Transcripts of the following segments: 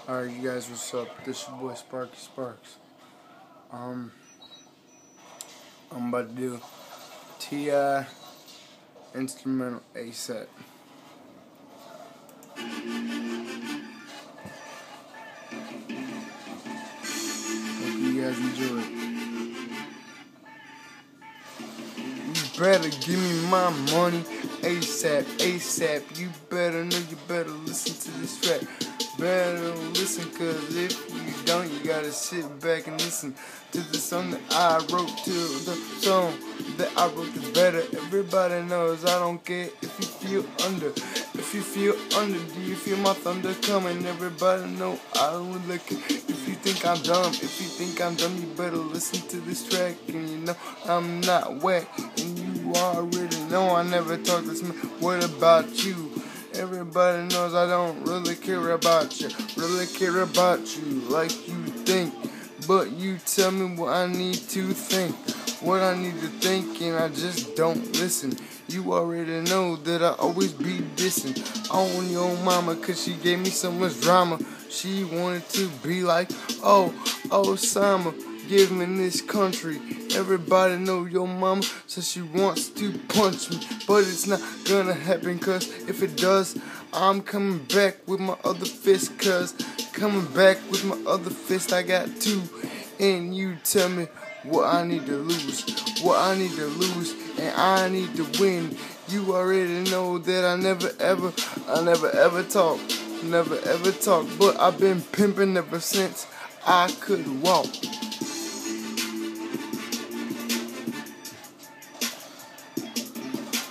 Alright, you guys, what's up? This your boy Sparky Sparks. I'm about to do T.I. instrumental ASAP. Hope you guys enjoy it. You better give me my money ASAP, ASAP. You better know, you better listen to this track. Better listen, cause if you don't, you gotta sit back and listen to the song that I wrote, to the song that I wrote is better. Everybody knows I don't care if you feel under. If you feel under, do you feel my thunder coming? Everybody know I don't really care. If you think I'm dumb, if you think I'm dumb, you better listen to this track. And you know I'm not whack, and you already know I never talk this man. What about you? Everybody knows I don't really care about you, like you think. But you tell me what I need to think, what I need to think, and I just don't listen. You already know that I always be dissing on your mama, cause she gave me so much drama. She wanted to be like, oh, Osama, give me this country. Everybody know your mama, so she wants to punch me, but it's not gonna happen, cause if it does, I'm coming back with my other fist, cause coming back with my other fist, I got two, and you tell me what I need to lose, and I need to win. You already know that I never ever talk, but I've been pimping ever since I could walk.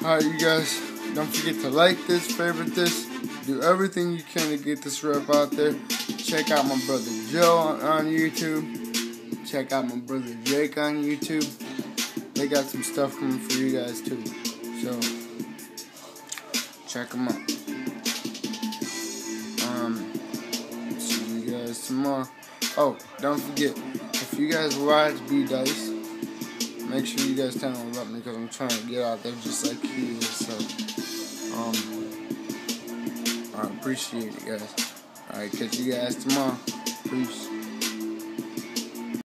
Alright, you guys, don't forget to like this, favorite this, do everything you can to get this rap out there. Check out my brother Joe on YouTube. Check out my brother Jake on YouTube. They got some stuff coming for you guys too. So, check them out. See you guys tomorrow. Oh, don't forget, if you guys watch B-Dice, make sure you guys tell him about me, because I'm trying to get out there just like he is. So, I appreciate it, guys. Alright, catch you guys tomorrow. Peace.